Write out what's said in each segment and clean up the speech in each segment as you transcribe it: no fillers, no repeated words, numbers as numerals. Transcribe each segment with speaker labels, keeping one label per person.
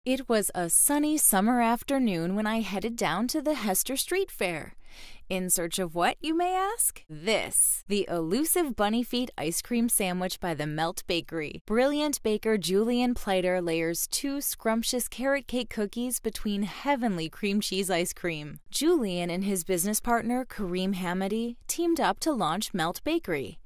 Speaker 1: It was a sunny summer afternoon when I headed down to the Hester Street Fair. In search of what, you may ask? This, the elusive bunny feet ice cream sandwich by the Melt Bakery. Brilliant baker Julian Plyter layers 2 scrumptious carrot cake cookies between heavenly cream cheese ice cream. Julian and his business partner, Kareem Hamady, teamed up to launch Melt Bakery.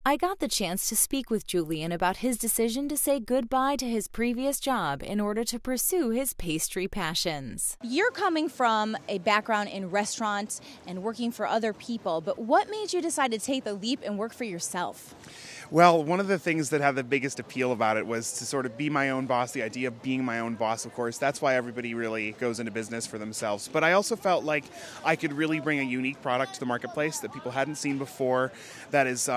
Speaker 1: I got the chance to speak with Julian about his decision to say goodbye to his previous job in order to pursue his pastry passions.
Speaker 2: You're coming from a background in restaurants and working for other people, but what made you decide to take the leap and work for yourself?
Speaker 3: Well, one of the things that had the biggest appeal about it was to sort of be my own boss, the idea of being my own boss, of course. That's why everybody really goes into business for themselves. But I also felt like I could really bring a unique product to the marketplace that people hadn't seen before, that is...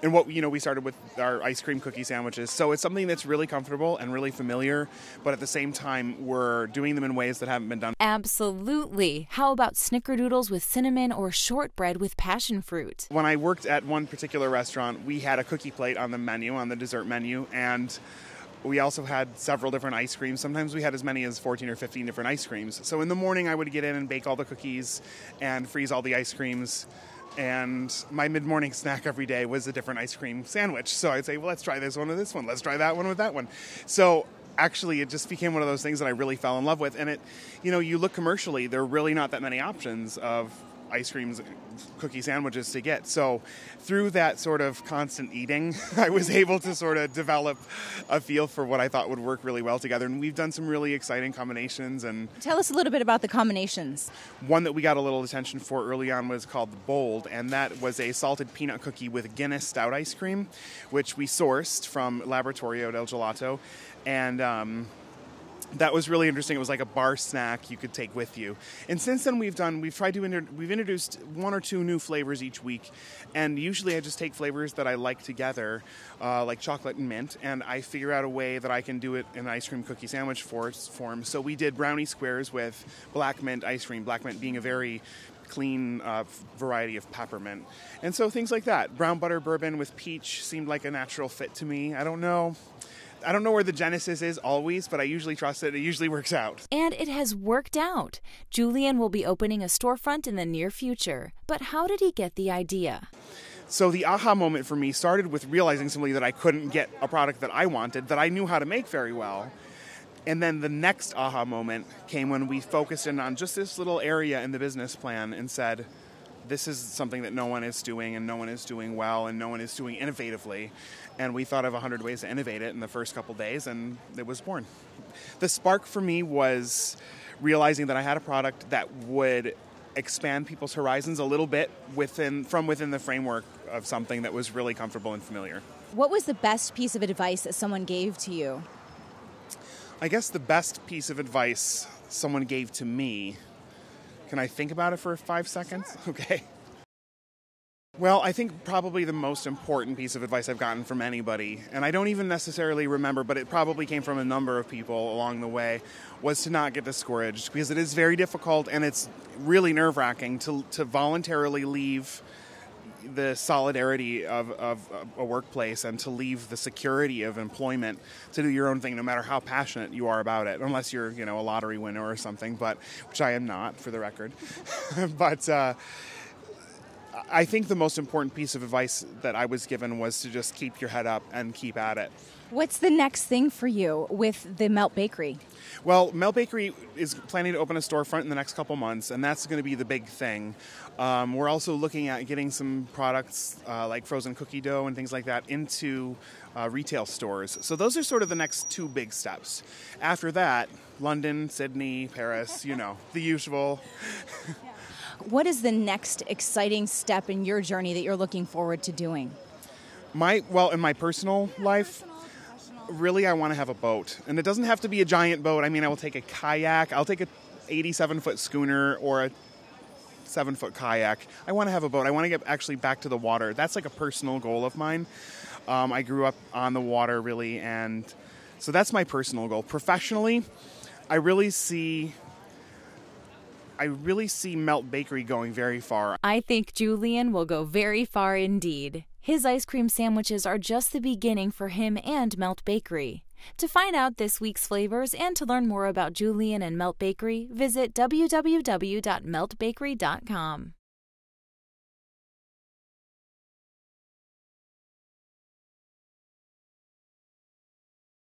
Speaker 3: And we started with our ice cream cookie sandwiches. So it's something that's really comfortable and really familiar, but at the same time, we're doing them in ways that haven't been done.
Speaker 1: Absolutely. How about snickerdoodles with cinnamon or shortbread with passion fruit?
Speaker 3: When I worked at one particular restaurant, we had a cookie plate on the menu, on the dessert menu, and we also had several different ice creams. Sometimes we had as many as 14 or 15 different ice creams. So in the morning, I would get in and bake all the cookies and freeze all the ice creams. And my mid-morning snack every day was a different ice cream sandwich. So I'd say, well, let's try this one with this one. Let's try that one with that one. So actually, it just became one of those things that I really fell in love with. And you look commercially, there are really not that many options of ice creams, cookie sandwiches to get. So through that sort of constant eating, I was able to sort of develop a feel for what I thought would work really well together. And we've done some really exciting combinations. And
Speaker 2: tell us a little bit about the combinations.
Speaker 3: One that we got a little attention for early on was called the Bold, and that was a salted peanut cookie with Guinness stout ice cream, which we sourced from Laboratorio del Gelato. And that was really interesting. It was like a bar snack you could take with you. And since then we've introduced 1 or 2 new flavors each week. And usually I just take flavors that I like together, like chocolate and mint, and I figure out a way that I can do it in an ice cream cookie sandwich form. So we did brownie squares with black mint ice cream, black mint being a very clean variety of peppermint. And so things like that. Brown butter bourbon with peach seemed like a natural fit to me. I don't know where the genesis is always, but I usually trust it. It usually works out.
Speaker 1: And it has worked out. Julian will be opening a storefront in the near future. But how did he get the idea?
Speaker 3: So the aha moment for me started with realizing simply that I couldn't get a product that I wanted, that I knew how to make very well. And then the next aha moment came when we focused in on just this little area in the business plan and said, this is something that no one is doing, and no one is doing well, and no one is doing innovatively. And we thought of 100 ways to innovate it in the first couple days, and it was born. The spark for me was realizing that I had a product that would expand people's horizons a little bit from within the framework of something that was really comfortable and familiar.
Speaker 2: What was the best piece of advice that someone gave to you?
Speaker 3: I guess the best piece of advice someone gave to me... Can I think about it for 5 seconds? Sure. Okay. Well, I think probably the most important piece of advice I've gotten from anybody, and I don't even necessarily remember, but it probably came from a number of people along the way, was to not get discouraged, because it is very difficult and it's really nerve-wracking to voluntarily leave the solidarity of a workplace and to leave the security of employment to do your own thing, no matter how passionate you are about it, unless you're, a lottery winner or something, which I am not, for the record. But I think the most important piece of advice that I was given was to just keep your head up and keep at it.
Speaker 2: What's the next thing for you with the Melt Bakery?
Speaker 3: Well, Melt Bakery is planning to open a storefront in the next couple months, and that's going to be the big thing. We're also looking at getting some products like frozen cookie dough and things like that into retail stores. So those are sort of the next 2 big steps. After that, London, Sydney, Paris, the usual.
Speaker 2: What is the next exciting step in your journey that you're looking forward to doing?
Speaker 3: In my personal life, really I want to have a boat. And it doesn't have to be a giant boat. I mean, I will take a kayak. I'll take a 87-foot schooner or a 7-foot kayak. I want to have a boat. I want to get actually back to the water. That's like a personal goal of mine. I grew up on the water, really, and so that's my personal goal. Professionally, I really see Melt Bakery going very far.
Speaker 1: I think Julian will go very far indeed. His ice cream sandwiches are just the beginning for him and Melt Bakery. To find out this week's flavors and to learn more about Julian and Melt Bakery, visit www.meltbakery.com.